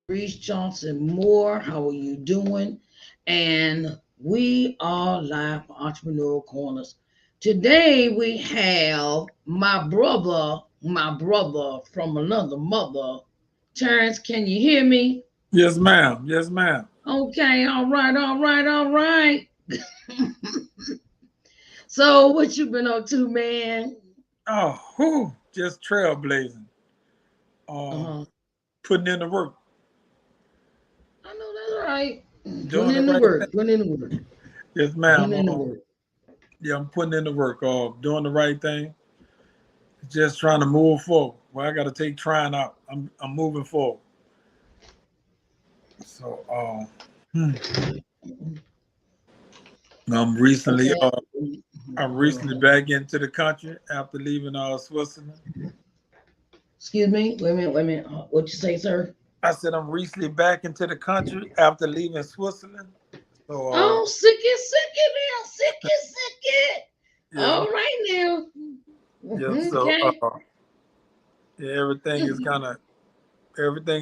Reese Johnson Moore. How are you doing? And we are live for Entrepreneurial Corners. Today we have my brother from another mother. Terrance, can you hear me? Yes, ma'am. Yes, ma'am. Okay, all right. So what you been up to, man? Oh, just trailblazing. Um, Uh-huh. putting in the work, I know that's right. Putting doing the in the right thing. work, putting in the work, Yes, putting ma'am. in the work. Yeah, I'm putting in the work. Doing the right thing. Just trying to move forward. Well, I got to take trying out. I'm moving forward. So, I'm recently Okay. I'm Hold on, recently hold on. back into the country after leaving Switzerland. Excuse me. Wait a minute. What you say, sir? I said I'm recently back into the country after leaving Switzerland. So, Oh, sicky now, sicky. yes, All right now. yeah. So, Okay. yeah, everything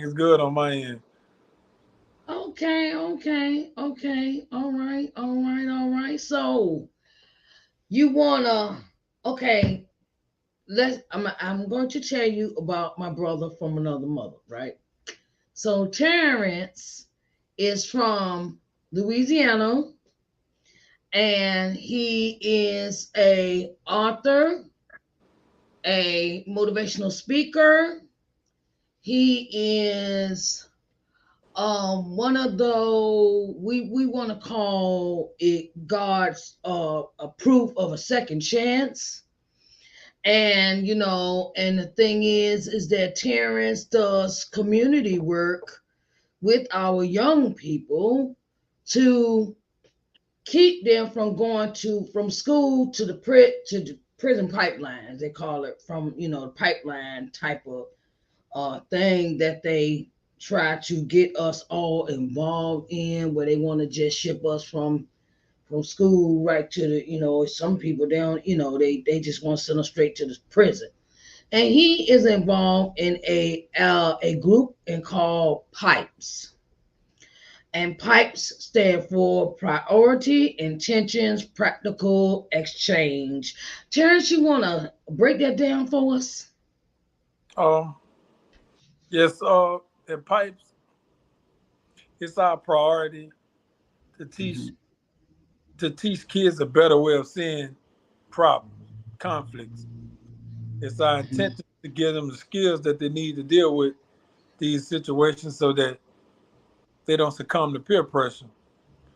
is good on my end. Okay. All right. So you wanna? Okay. I'm going to tell you about my brother from another mother, right? So Terrance is from Louisiana, and he is a author, a motivational speaker. He is one of those we want to call it God's a proof of a second chance. And and the thing is that Terrance does community work with our young people to keep them from going to from school to the prison pipelines. They call it, from the pipeline type of thing that they try to get us all involved in, where they want to just ship us from school right to the, some people down, they just want to send us straight to the prison. And he is involved in a group and called Pipes. And PIPES stand for Priority Intentions Practical Exchange. Terrance, you want to break that down for us? Um, yes, at Pipes, it's our priority to teach Mhm. to teach kids a better way of seeing problems, conflicts. It's our Mhm. intention to give them the skills that they need to deal with these situations so that they don't succumb to peer pressure.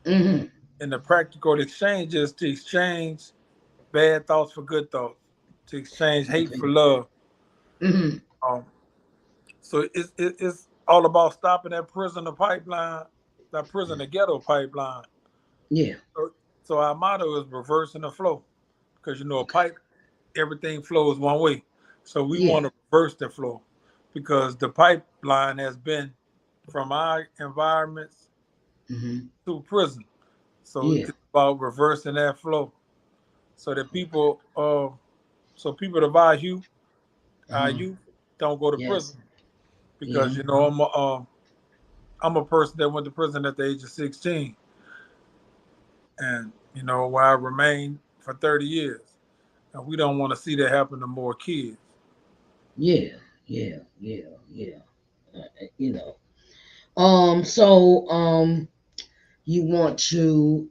Mhm. And the practical exchange is to exchange bad thoughts for good thoughts, to exchange hate Okay. for love. Mhm. Um, so it's all about stopping that prisoner pipeline, that prisoner ghetto pipeline. Yeah. So our motto is reversing the flow, because a pipe, everything flows one way. So we Yeah. want to reverse the flow, because the pipeline has been from our environments Mhm. to prison. So Yeah. it's about reversing that flow, so that people of our Uh-huh. youth don't go to prison. Yes. Because Yeah. I'm a person that went to prison at the age of 16, and where I remained for 30 years. And we don't want to see that happen to more kids. Yeah. You know. So you want to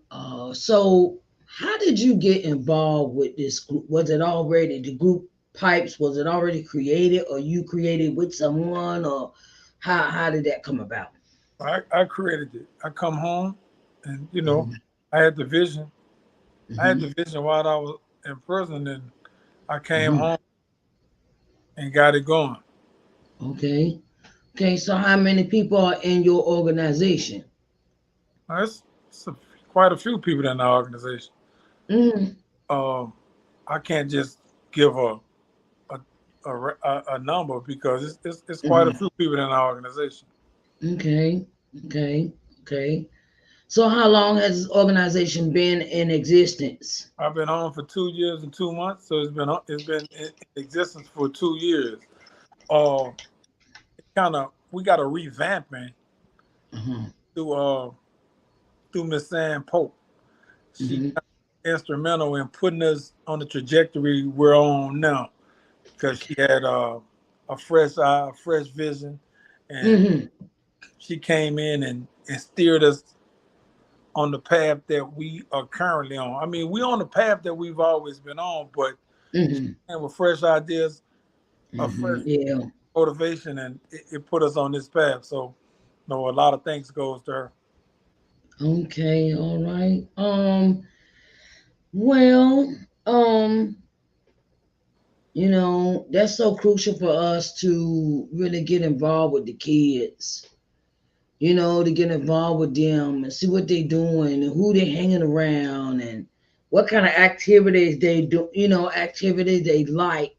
so how did you get involved with this group? Was it already the group Pipes? Was it already created, or you created with someone, or how did that come about? I created it. I come home, and Hmm. I had the vision. I had Hmm. the vision while I was in prison, and I came Hmm. home and got it going. Okay. Okay, so how many people are in your organization? It's quite a few people in our organization. Mm, Um, I can't just give a, a number because it's quite a mm, few people in our organization. okay, okay, okay. So how long has this organization been in existence? I've been on for 2 years and 2 months, so it's been in existence for 2 years. Uh, kind of we got a revamping Uh-huh. through Miss Sam Pope. She Hmm. instrumental in putting us on the trajectory we're on now because she had a fresh eye, a fresh vision, and Hmm. she came in and steered us on the path that we are currently on. I mean, we're on the path that we've always been on, but she Hmm. came with fresh ideas, a fresh Hmm. Yeah. motivation, and it put us on this path. So, a lot of thanks goes to her. Okay. All right. Well. Um. That's so crucial for us to really get involved with the kids. To get involved with them and see what they doing and who they hanging around and what kind of activities they do, activities they like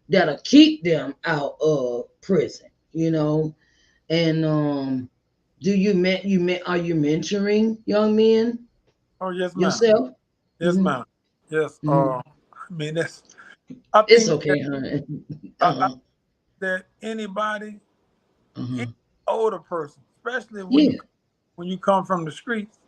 that'll keep them out of prison, And do are you mentoring young men Oh yes, ma'am. yourself? Yes, Hmm. ma'am. Yes. Hmm. I mean, that's. I It's think that okay, honey. I, Uh-huh. that anybody, Uh-huh. any older person, especially Yeah. when you come from the streets,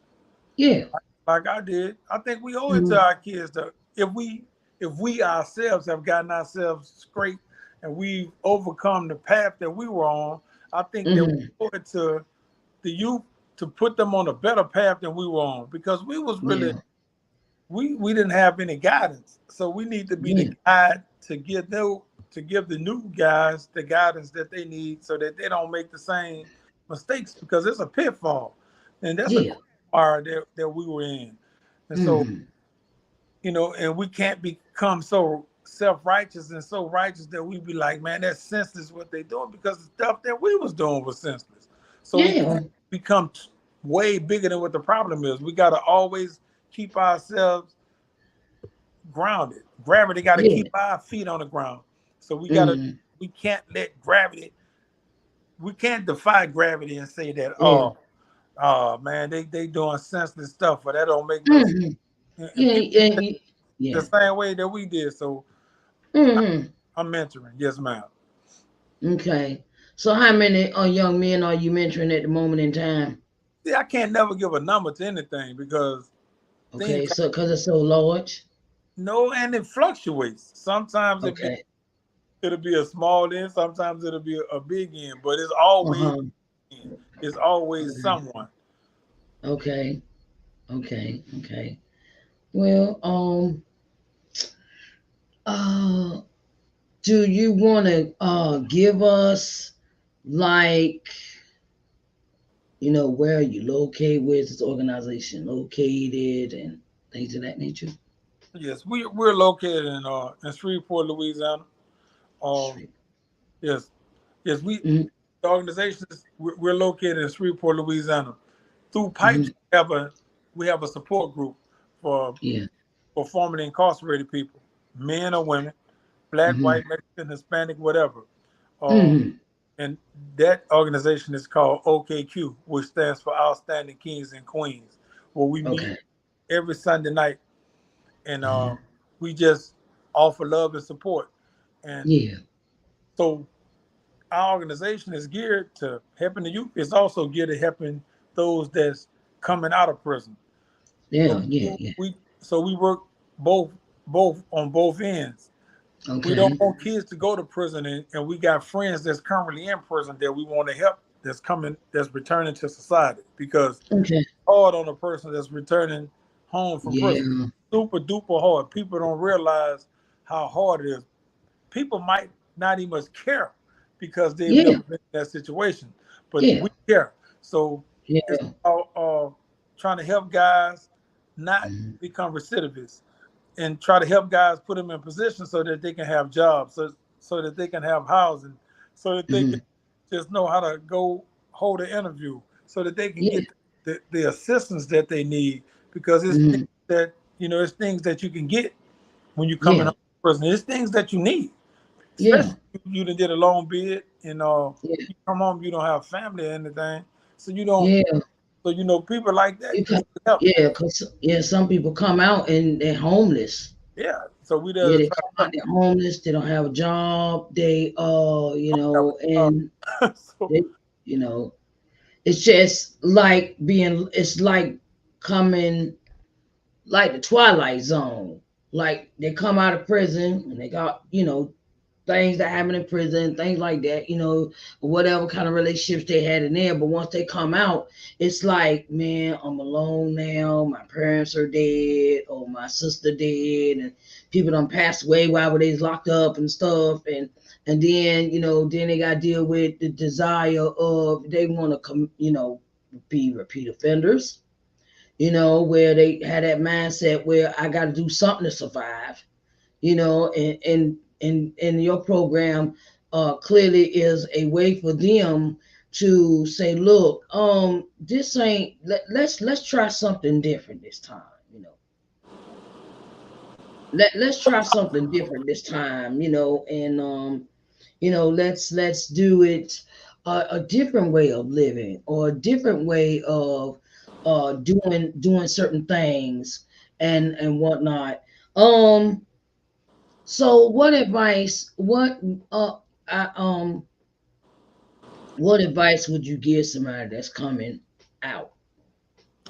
Yeah. like I did, I think we owe it to Hmm. our kids that if we ourselves have gotten ourselves straight and we've overcome the path that we were on, I think that we Hmm. owe it to the youth to put them on a better path than we were on because we was really Yeah. we didn't have any guidance. So we need to be the Yeah. guide to give the new guys the guidance that they need so that they don't make the same mistakes because it's a pitfall. And that's a Yeah. quagmire that we were in. And so, Hmm. and we can't become so self-righteous and so righteous that we be like, man, that's senseless what they doing because the stuff that we was doing was senseless. So we Yeah. can't become way bigger than what the problem is. We got to always keep ourselves grounded. Gravity got to keep Yeah. our feet on the ground. So Hmm. we can't let gravity, we can't defy gravity and say that, Yeah. oh man, they doing senseless stuff, but that don't make no sense. Hmm. And Yeah. people Yeah. the Yeah. same way that we did. So Hmm. I'm mentoring. Yes, ma'am. Okay. So how many young men are you mentoring at the moment in time? See, I can't never give a number to anything because things Okay. So because it's so large. no, and it fluctuates. Sometimes Okay. it'll be a small end, sometimes it'll be a big end, but it's always Uh-huh. it's always Okay. someone. Okay. Okay. Okay. Well, uh, do you want to give us like where you locate, where's this organization located, and things of that nature? Yes, we're located in Shreveport, Louisiana. Um, Street. yes, yes, Mm-hmm. the organizations we're located in Shreveport, Louisiana. Through Mm-hmm. Pipes, we have a support group for Yeah. formerly incarcerated people, men or women, black, Mm-hmm. white, Mexican, Hispanic, whatever. Uh, Mm-hmm. and that organization is called OKQ, which stands for Outstanding Kings and Queens, where we meet Okay. every Sunday night and Mm-hmm. we just offer love and support. And Yeah. so our organization is geared to helping the youth. It's also geared to helping those that's coming out of prison. Yeah. So Yeah. Yeah. we work both both on both ends. We don't Okay. want kids to go to prison, and we got friends that's currently in prison that we want to help that's returning to society because Okay. hard on a person that's returning home from prison. Yeah. Super duper hard. People don't realize how hard it is. People might not even care because they've Yeah. never been in that situation, but Yeah. we care. So it's Yeah. about trying to help guys not Mhm. become recidivists and try to help guys put them in position so that they can have jobs, so that they can have housing, so that they can Mhm. just know how to go hold an interview so that they can Yeah. get the assistance that they need, because it's things Hmm. that it's things that you can get when you come in Yeah. home prison. It's things that you need, Yeah. especially if you done did a long bid and Yeah. you come home, you don't have family or anything, so you don't. Yeah. So people like that You need come, help. yeah, cause yeah, some people come out and they're homeless. Yeah, so we there Yeah, to they try come to out, they're homeless, they don't have a job, they help. and So they, you know, it's just like it's like coming like the Twilight Zone. Like they come out of prison and they got, things that happen in prison, things like that, whatever kind of relationships they had in there. But once they come out, it's like, man, I'm alone now. My parents are dead, or my sister dead, and people done passed away while they was locked up and stuff. And then, then they got to deal with the desire of they want to come, be repeat offenders. Where they had that mindset where I got to do something to survive, and your program clearly is a way for them to say, look, this ain't let's try something different this time. Let's try something different this time, and let's do it a different way of living, or a different way of doing certain things and whatnot. um So I, what advice would you give somebody out,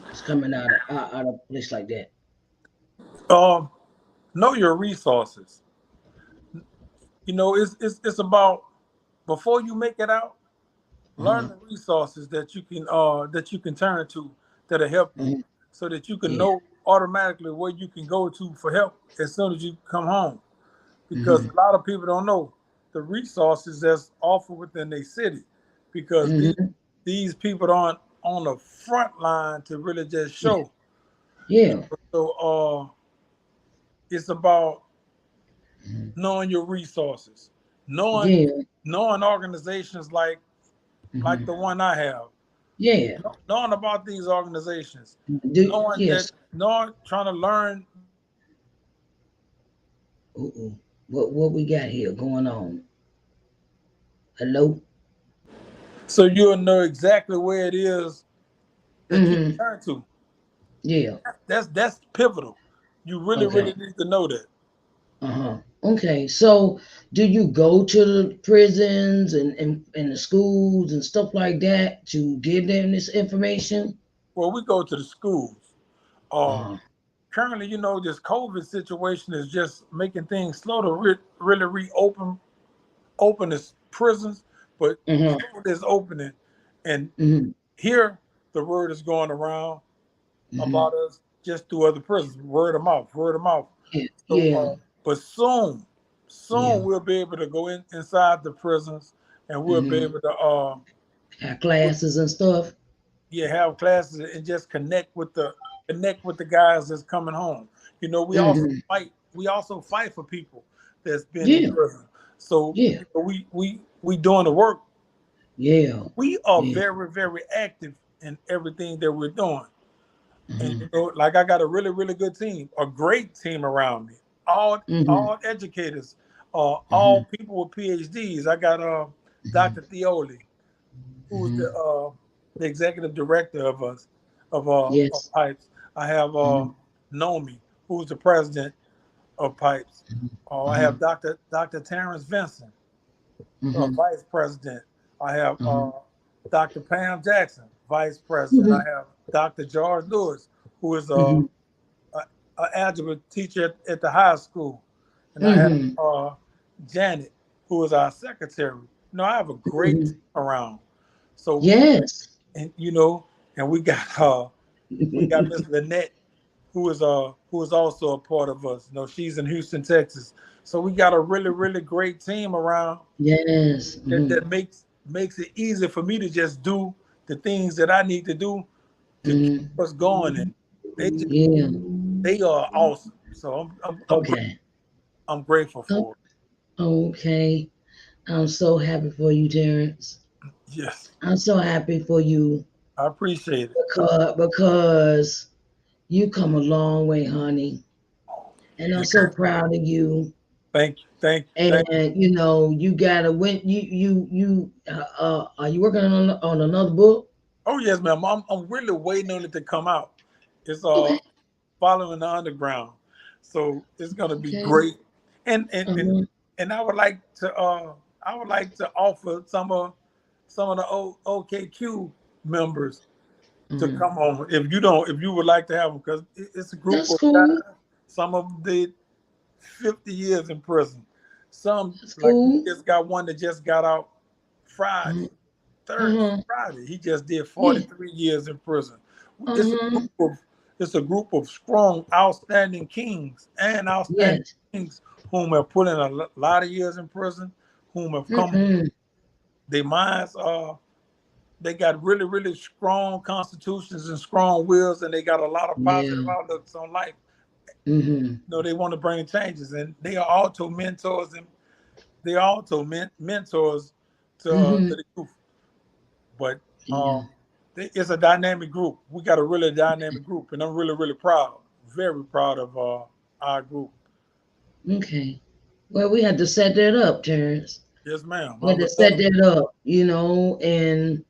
that's coming out of a place like that? um, know your resources. It's about, before you make it out, learn Uh-huh. the resources that you can turn to that'll help you, Uh-huh. so that you can Yeah. know automatically where you can go to for help as soon as you come home. Because Hmm. a lot of people don't know the resources that's offered within their city, because Hmm. these people aren't on the front line to really just Yeah. show. Yeah. So it's about Mhm. knowing your resources, knowing Yeah. knowing organizations like Hmm. the one I have, Yeah. knowing about these organizations, knowing that, Yes. knowing, trying to learn Uh-oh. What we got here going on? Hello. so you'll know exactly where it is that you Hmm. can turn to. Yeah. That's pivotal. You really, Okay. really need to know that. Uh-huh. Okay. So do you go to the prisons and the schools and stuff like that to give them this information? Well, we go to the schools. Uh, Uh-huh. Currently, this COVID situation is just making things slow to really open the prisons, but Uh-huh. school is opening, and Hmm. here the word is going around Hmm. about us just through other prisons, word of mouth, word of mouth. Yeah. So, Yeah. but soon Yeah. we'll be able to go inside the prisons, and we'll be Hmm. able to, Have classes and stuff. yeah, have classes and just connect with the guys that's coming home. We also Hmm. fight. We also fight for people that's been in Yeah. prison. So Yeah. we doing the work. Yeah. We are Yeah. very, very active in everything that we're doing. And Hmm. like, I got a really, really good team, a great team around me. All Hmm. all educators, Hmm. all people with PhDs. I got Hmm. Dr. Theoli, who's Hmm. the executive director of Yes. Pipes. I have Hmm. Nomi, who's the president of Pipes. I Hmm. have Dr. Terrance Vincent, Hmm. vice president. I have Hmm. Dr. Pam Jackson, vice president. I Hmm. have Dr. George Lewis, who is Hmm. an algebra teacher at the high school, and I have Hmm. Janet, who is our secretary. I have a great team Hmm. around. So Yes. and and we got Miss Lynette, who is also a part of us. She's in Houston, Texas. So we got a really, really great team around Yes. Hmm. that makes it easy for me to just do the things that I need to do to keep Hmm. us going. And Yeah. they are awesome. So Okay. I'm grateful Oh, for it. okay. I'm so happy for you, Terrence. Yes, I'm so happy for you I appreciate it. because you come a long way, honey. And I'm Yeah. so proud of you. Thank you, thank you, And thank you gotta win. Are you working on another book? you. Oh yes, ma'am. I'm really waiting on it to come out. It's Okay. following the underground, so it's gonna be Okay. great. And and and, Uh-huh. and I would like to offer some of the OKQ members to Uh-huh. come on if you would like to have them, because it's a group That's of cool. guys. Some of them did 50 years in prison. Some, That's like, we cool. just got one that just got out Uh-huh. Friday, Uh-huh. Friday. He just did Yeah. 43 years in prison. It's a Uh-huh. group of it's a group of strong, outstanding kings and outstanding Yes. kings whom have put in a lot of years in prison, whom have come. Mm-hmm. Their minds are they got really, really strong constitutions and strong wills, and they got a lot of positive Yeah. outlooks on life. Mm-hmm. You know, they want to bring changes, and they are also mentors, and they are also mentors to Mm-hmm. the youth. But Yeah. it's a dynamic group. We got a really dynamic group, and I'm really, really proud, very proud of our group. Okay. Well, we had to set that up, Terrence. Yes, ma'am. We I had to would set love. that up, and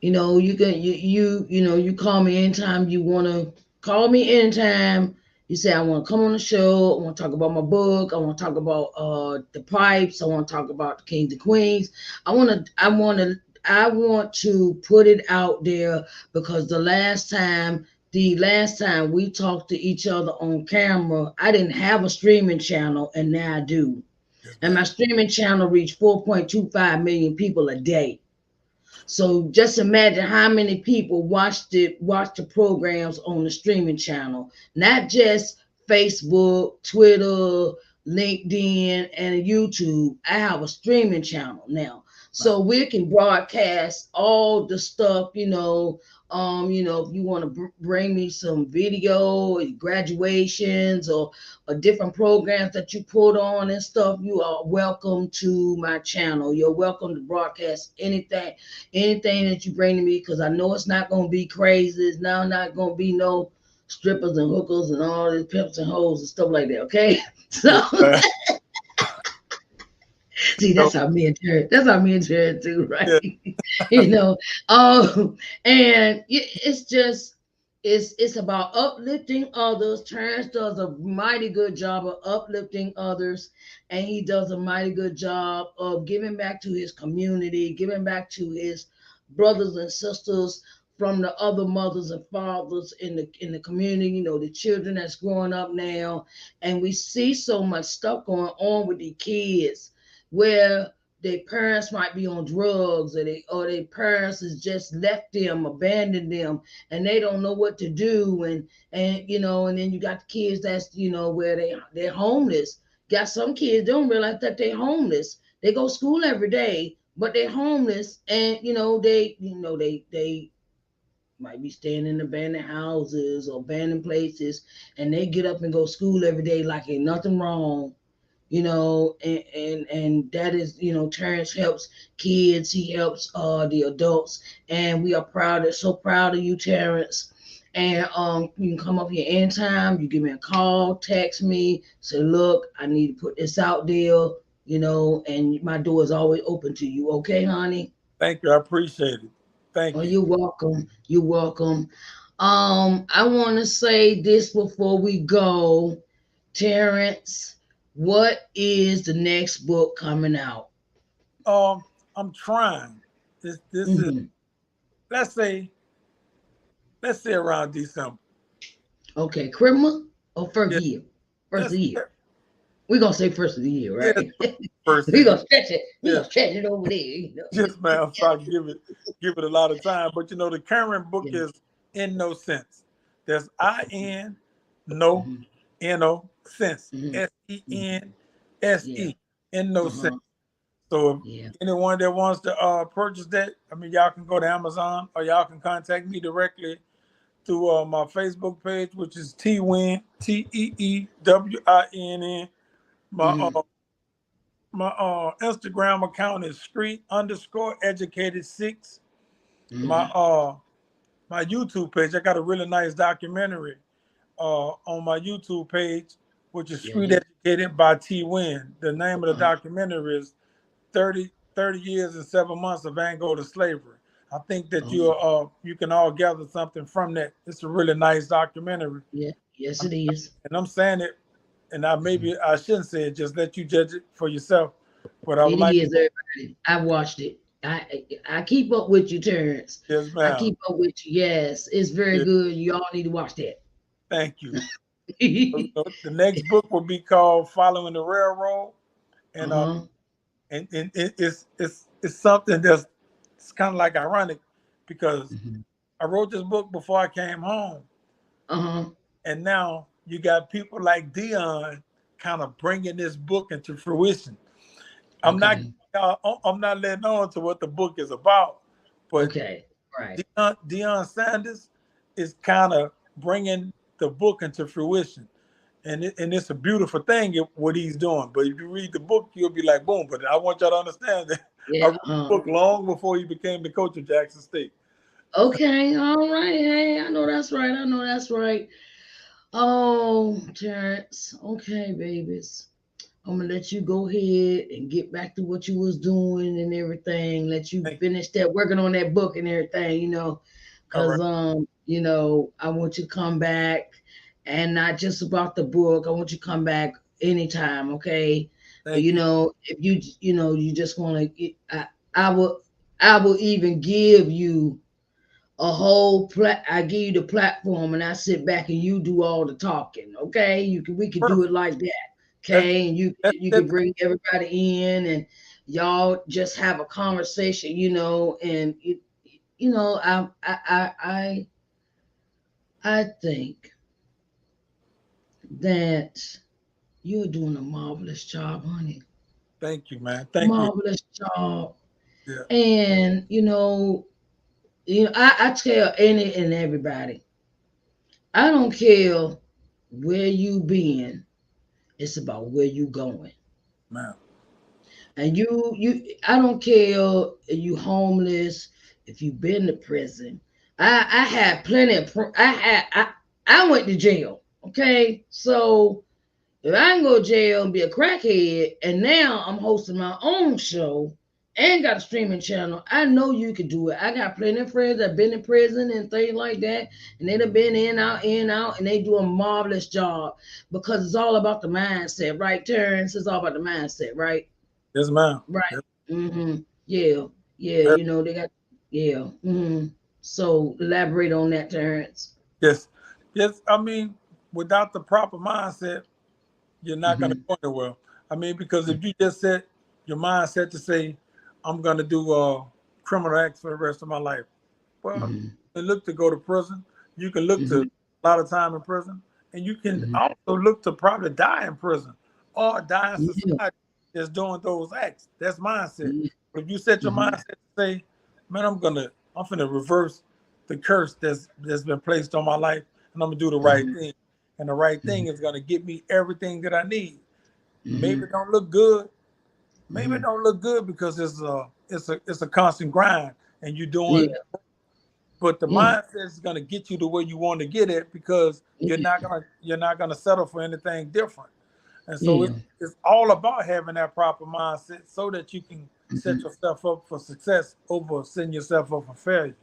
you can you call me anytime you want to call me anytime. You say I want to come on the show. I want to talk about my book. I want to talk about the pipes. I want to talk about the kings and queens. I want to put it out there because the last time we talked to each other on camera, I didn't have a streaming channel, and now I do. Yes, And ma'am. my streaming channel reached 4.25 million people a day. So just imagine how many people watch the programs on the streaming channel, not just Facebook, Twitter, LinkedIn, and YouTube. I have a streaming channel now, Ma'am. so we can broadcast all the stuff. If you want to bring me some video, graduations, or different programs that you put on and stuff, you are welcome to my channel. You're welcome to broadcast anything that you bring to me, because I know it's not going to be crazy. It's now not going to be no strippers and hookers and all these pimps and hoes and stuff like that. Okay, so Yes, ma'am. see, So, that's how me and Jared do, right? yeah, you know and it's just it's about uplifting others. Terrence does a mighty good job of uplifting others, and he does a mighty good job of giving back to his community, giving back to his brothers and sisters from the other mothers and fathers in the community, the children that's growing up now. And we see so much stuff going on with the kids where their parents might be on drugs, or their parents has just left them, abandoned them, and they don't know what to do. And then you got the kids that's where they're homeless. Got some kids don't realize that they're homeless. They go to school every day, but they're homeless, and they might be staying in abandoned houses or abandoned places, and they get up and go to school every day like ain't nothing wrong. And that is, Terrence helps kids, he helps the adults, and we are so proud of you, Terrence. And you can come up here anytime. You give me a call, text me, say, look, I need to put this out there, and my door is always open to you. Okay, honey? thank you. I appreciate it. Oh, Thank you. you're welcome. You're welcome. I want to say this before we go. Terrence, what is the next book coming out? Um, I'm trying. This is Hmm. let's say let's say around December. Okay, criminal or first Yeah, year? First of let's the year. We're gonna say first of the year, yeah, right? first We're of the gonna stretch it. We're yeah. gonna stretch it over there. Yes, ma'am. So I can give it a lot of time. But the current book Yeah. is In No Sense. There's IN no Hmm. no sense. Hmm. Hmm. Yeah. SENSE. In no sense. Uh-huh. So if Yeah. anyone that wants to purchase that, I mean, y'all can go to Amazon, or y'all can contact me directly through my Facebook page, which is T Wynn, TeeWinn. My Hmm. My Instagram account is street_educated6. My Mm-hmm. my YouTube page, I got a really nice documentary on my YouTube page, which is Yeah, Street yeah. Educated by T. Wynn. The name of the Uh, documentary is 30 years and 7 months of Van Gogh to slavery. I think that oh, you can all gather something from that. It's a really nice documentary. yeah. Yes, it is. And I'm saying it, and I Mhm. maybe I shouldn't say it, just let you judge it for yourself. But I would It like is, to, everybody. I watched it. I keep up with you, Terrence. yes, I ma'am. keep up with you. Yes, it's very Yeah, good. Y'all need to watch that. thank you. The next book will be called Following the Railroad. And Uh-huh. it's something that's it's kind of like ironic because Mhm. I wrote this book before I came home, Uh-huh. and now you got people like Dion kind of bringing this book into fruition. I'm not Okay. I'm not letting on to what the book is about, but Okay. Right. Dion Sanders is kind of bringing the book into fruition. And it's a beautiful thing what he's doing. But if you read the book, you'll be like, boom. But I want y'all to understand that I Yeah. wrote the book long before he became the coach of Jackson State. Okay. All right. Hey, I know that's right. I know that's right. Oh, Terrence. Okay, babies. I'm gonna let you go ahead and get back to what you was doing and everything. Let you Thank you. finish that working on that book and everything, All cause right. I want you to come back and not just about the book. I want you to come back anytime, okay? Thank you. If you just want to, I will, I will even give you a I give you the platform and I sit back and you do all the talking. Okay. We could do it Perfect. like that. That's Okay. And you that could bring everybody in and y'all just have a conversation, and I think that you're doing a marvelous job, honey. thank you, man. Thank you. Marvelous job. Yeah, And I tell any and everybody, I don't care where you been. It's about where you going. man. And I don't care if you homeless, if you been to prison. I had plenty of, I went to jail. Okay. So if I can go to jail and be a crackhead, and now I'm hosting my own show and got a streaming channel, I know you could do it. I got plenty of friends that been in prison and things like that, and they've been in, out, and they do a marvelous job because it's all about the mindset, right, Terrence? It's all about the mindset, right? Yes, ma'am. Right. Yes, Mm-hmm. Yeah. Yeah. yes. They got, yeah. Mm-hmm. So elaborate on that, Terrence. Yes. Yes. I mean, without the proper mindset, you're not going to Mm-hmm. go anywhere. I mean, because if you just set your mindset to say, I'm going to do criminal acts for the rest of my life, well, Mm-hmm. you can look to go to prison. You can look to Mm-hmm. a lot of time in prison, and you can Mm-hmm. also look to probably die in prison or die in Yeah. society that's doing those acts. That's mindset. Yeah. But if you set your Mm-hmm. mindset to say, man, I'm gonna reverse the curse that's been placed on my life, and I'm gonna do the right Mm-hmm. thing. And the right Mm-hmm. thing is gonna get me everything that I need. Maybe Mm-hmm. it don't look good. Maybe it Mm-hmm. don't look good because it's a constant grind, and you're Yeah. doing, but the Yeah. mindset is going to get you to where you want to get at because Yeah. you're not going to settle for anything different. And so Yeah. it's all about having that proper mindset so that you can set Mm-hmm. yourself up for success over setting yourself up for failure.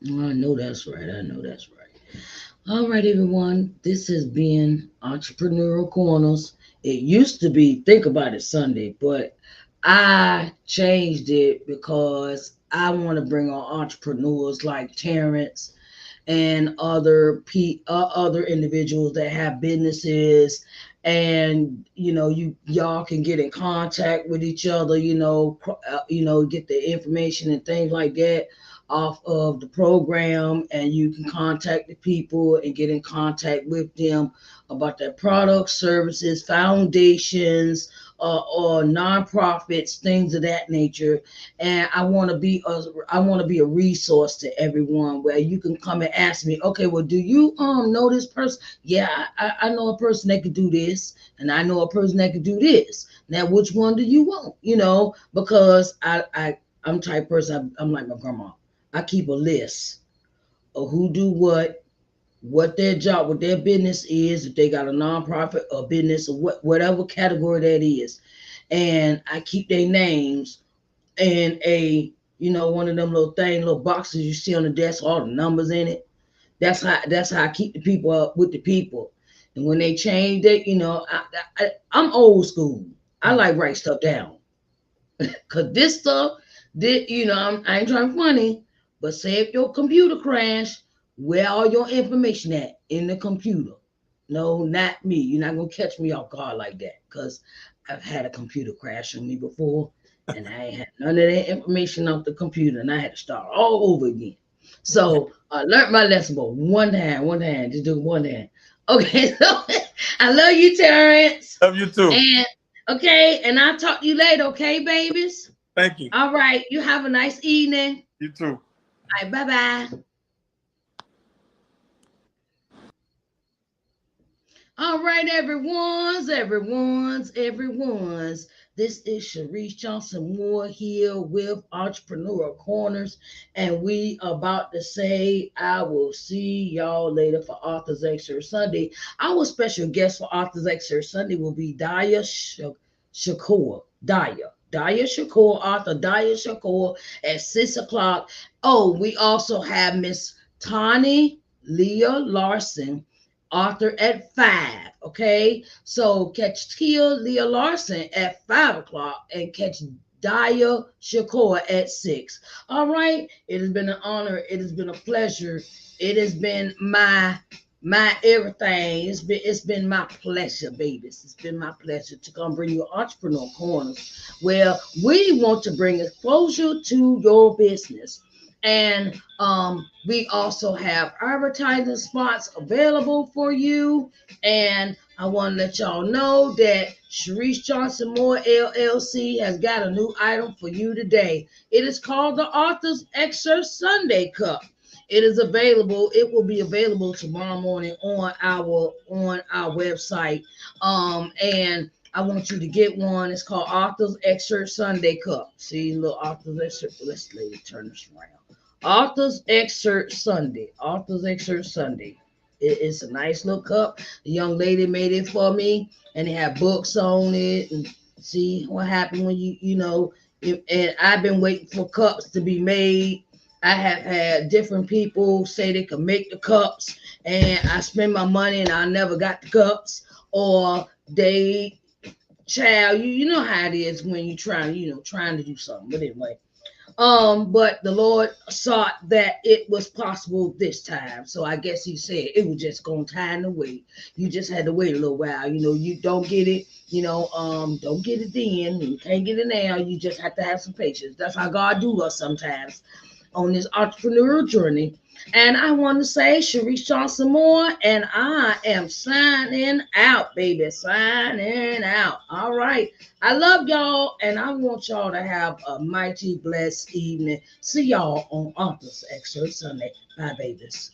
I know that's right. I know that's right. All right, everyone. This has been Entrepreneurial Corners. It used to be Think About It Sunday, but I changed it because I want to bring on entrepreneurs like Terrence and other individuals that have businesses, and y'all can get in contact with each other, get the information and things like that off of the program, and you can contact the people and get in contact with them about their products, services, foundations, or nonprofits, things of that nature. And I want to be a resource to everyone where you can come and ask me, okay, well, do you know this person? Yeah, I know a person that could do this, and I know a person that could do this. Now, which one do you want? Because I'm the type of person, I'm like my grandma. I keep a list of who do what their job, what their business is, if they got a nonprofit or business or whatever category that is. And I keep their names in one of them little boxes you see on the desk, all the numbers in it. That's how I keep the people up with the people. And when they change it, I'm old school. I like write stuff down. Cause this stuff, I ain't trying to be funny, but say if your computer crash, where all your information at in the computer? No, not me. You're not gonna catch me off guard like that, cause I've had a computer crash on me before, and I ain't had none of that information off the computer, and I had to start all over again. So I learned my lesson, but one hand, just do one hand. Okay, so I love you, Terrance. Love you too. And okay, and I'll talk to you later, okay, babies? Thank you. All right, you have a nice evening. You too. All right, bye-bye. All right, everyone's. This is Sharice Johnson Moore here with Entrepreneurial Corners, and we about to say I will see y'all later for Authors Excerpt Sunday. Our special guest for Authors Excerpt Sunday will be Shakur. Daya Shakur, author Daya Shakur at 6 o'clock. Oh, we also have Miss Tani Leah Larson, author at 5. Okay, so catch Tia Leah Larson at 5 o'clock and catch Daya Shakur at 6. All right, it has been an honor. It has been a pleasure. It has been my everything. It's been my pleasure, babies. It's been my pleasure to come bring you Entrepreneur Corners, where we want to bring exposure to your business. And we also have advertising spots available for you. And I want to let y'all know that Sharice Johnson Moore LLC has got a new item for you today. It is called the Authors Excerpt Sunday Cup. It is available. It will be available tomorrow morning on our website. And I want you to get one. It's called Authors Excerpt Sunday Cup. See, little Authors Excerpt. Let's turn this around. Authors Excerpt Sunday. Authors Excerpt Sunday. It's a nice little cup. The young lady made it for me, and it had books on it. And see what happened when and I've been waiting for cups to be made. I have had different people say they could make the cups, and I spend my money and I never got the cups, or they, child, you know how it is when you're trying to do something. But anyway, but the Lord saw that it was possible this time. So I guess he said it was just gonna time to wait. You just had to wait a little while. You don't get it, don't get it then. You can't get it now. You just have to have some patience. That's how God do us sometimes on this entrepreneurial journey. And I want to say Sharice Johnson Moore, and I am signing out, baby. Signing out. All right. I love y'all, and I want y'all to have a mighty blessed evening. See y'all on Authors Excerpt Sunday. Bye, babies.